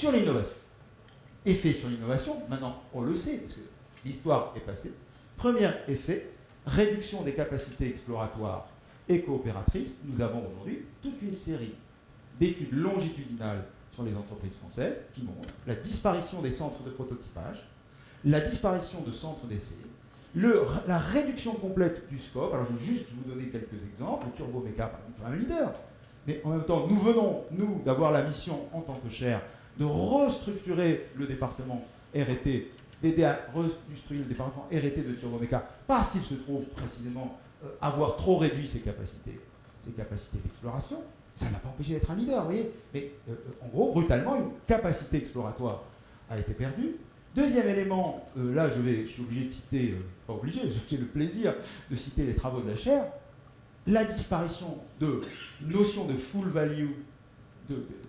sur l'innovation. Effet sur l'innovation, maintenant on le sait, parce que l'histoire est passée. Premier effet, réduction des capacités exploratoires et coopératrices. Nous avons aujourd'hui toute une série d'études longitudinales sur les entreprises françaises qui montrent la disparition des centres de prototypage, la disparition de centres d'essai, la réduction complète du scope. Alors je vais juste vous donner quelques exemples. Le Turboméca, par exemple, est un leader. Mais en même temps, nous venons, nous, d'avoir la mission en tant que chaire de restructurer le département R&T, d'aider à restructurer le département R&T de Turboméca, parce qu'il se trouve précisément avoir trop réduit ses capacités d'exploration. Ça n'a pas empêché d'être un leader, vous voyez. Mais en gros, brutalement, une capacité exploratoire a été perdue. Deuxième élément, là je suis obligé de citer, pas obligé, j'ai le plaisir de citer les travaux de la chaire, la disparition de notion de full value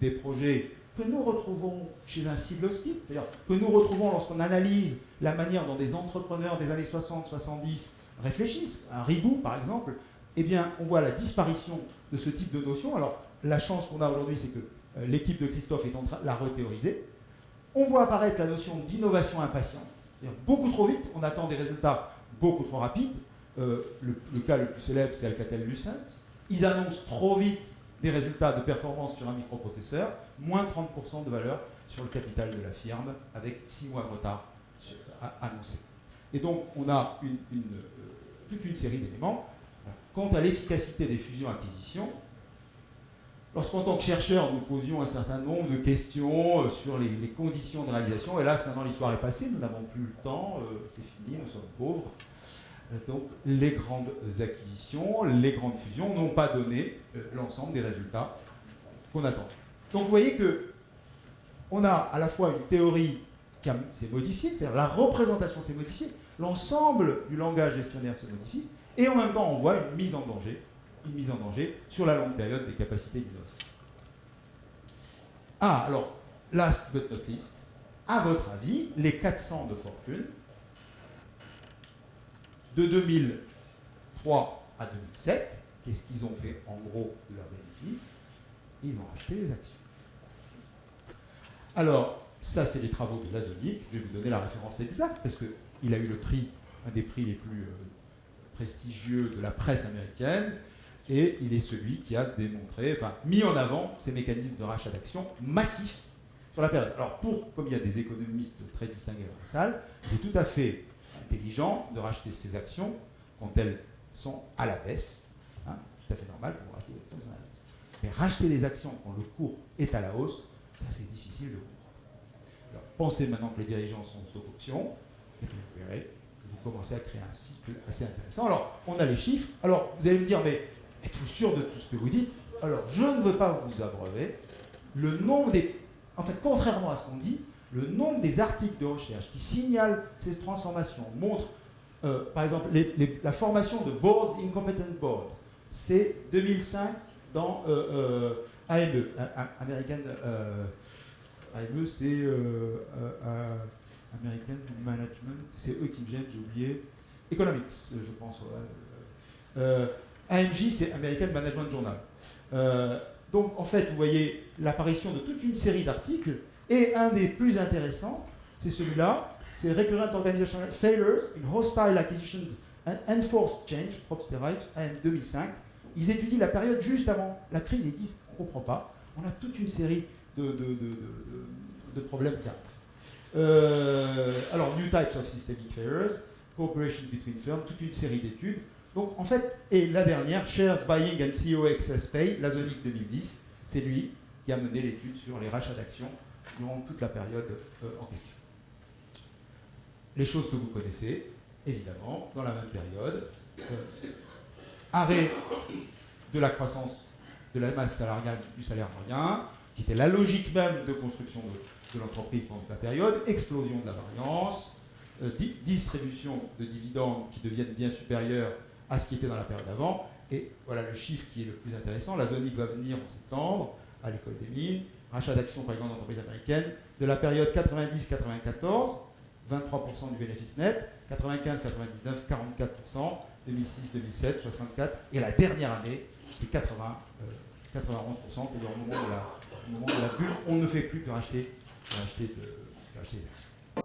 des projets que nous retrouvons chez un Sidlowski, c'est-à-dire que nous retrouvons lorsqu'on analyse la manière dont des entrepreneurs des années 60-70 réfléchissent, un Ribou par exemple, eh bien on voit la disparition de ce type de notion. Alors la chance qu'on a aujourd'hui, c'est que l'équipe de Christophe est en train de la rethéoriser. On voit apparaître la notion d'innovation impatiente, c'est-à-dire beaucoup trop vite, on attend des résultats beaucoup trop rapides. Le cas le plus célèbre, c'est Alcatel-Lucent. Ils annoncent trop vite des résultats de performance sur un microprocesseur, moins 30% de valeur sur le capital de la firme, avec 6 mois de retard annoncé. Et donc, on a toute une série d'éléments. Quant à l'efficacité des fusions-acquisitions, lorsqu'en tant que chercheur, nous posions un certain nombre de questions sur les conditions de réalisation, hélas, maintenant l'histoire est passée, nous n'avons plus le temps, c'est fini, nous sommes pauvres. Donc, les grandes acquisitions, les grandes fusions n'ont pas donné l'ensemble des résultats qu'on attend. Donc, vous voyez qu'on a à la fois une théorie qui s'est modifiée, c'est-à-dire la représentation s'est modifiée, l'ensemble du langage gestionnaire se modifie, et en même temps, on voit une mise en danger sur la longue période des capacités d'innovation. Ah, alors, last but not least, à votre avis, les 400 de fortune, de 2003 à 2007, qu'est-ce qu'ils ont fait en gros de leurs bénéfices? Ils ont acheté les actions. Alors, ça c'est les travaux de Lazonic, je vais vous donner la référence exacte, parce qu'il a eu le prix, un des prix les plus prestigieux de la presse américaine, et il est celui qui a démontré, enfin mis en avant ces mécanismes de rachat d'actions massifs sur la période. Alors, comme il y a des économistes très distingués dans la salle, c'est tout à fait intelligent de racheter ces actions quand elles sont à la baisse. Hein, tout à fait normal pour racheter des actions à la baisse. Mais racheter des actions quand le cours est à la hausse, ça c'est difficile de comprendre. Alors, pensez maintenant que les dirigeants sont stock options, et puis vous verrez que vous commencez à créer un cycle assez intéressant. Alors, on a les chiffres. Alors, vous allez me dire, mais êtes-vous sûr de tout ce que vous dites? Alors, je ne veux pas vous abreuver. Le nombre des... En fait, contrairement à ce qu'on dit, le nombre des articles de recherche qui signalent ces transformations montre, par exemple, la formation de Boards Incompetent Boards. C'est 2005 dans AME, American... AME, c'est American Management, c'est eux qui me gênent, j'ai oublié. Economics, je pense. AMJ, c'est American Management Journal. Donc, en fait, vous voyez l'apparition de toute une série d'articles, et un des plus intéressants, c'est celui-là, c'est Recurrent Organizational Failures in Hostile Acquisitions and Enforced Change, Probst-Reich, en 2005. Ils étudient la période juste avant la crise et ils disent, on ne comprend pas, on a toute une série de problèmes qui arrivent. Alors, New Types of Systemic Failures, Cooperation Between Firms, toute une série d'études. Donc, en fait, et la dernière, Shares Buying and CEO Excess Pay, Lazonic 2010, c'est lui qui a mené l'étude sur les rachats d'actions durant toute la période en question. Les choses que vous connaissez, évidemment, dans la même période, arrêt de la croissance de la masse salariale du salaire moyen, qui était la logique même de construction de l'entreprise pendant la période, explosion de la variance, distribution de dividendes qui deviennent bien supérieurs à ce qui était dans la période d'avant. Et voilà le chiffre qui est le plus intéressant. Lazonic va venir en septembre à l'école des mines, rachat d'actions par les grandes entreprises américaines, de la période 90-94, 23% du bénéfice net, 95-99, 44%, 2006-2007, 64%, et la dernière année, c'est 91%, c'est-à-dire au moment de la bulle, on ne fait plus que racheter qui a acheté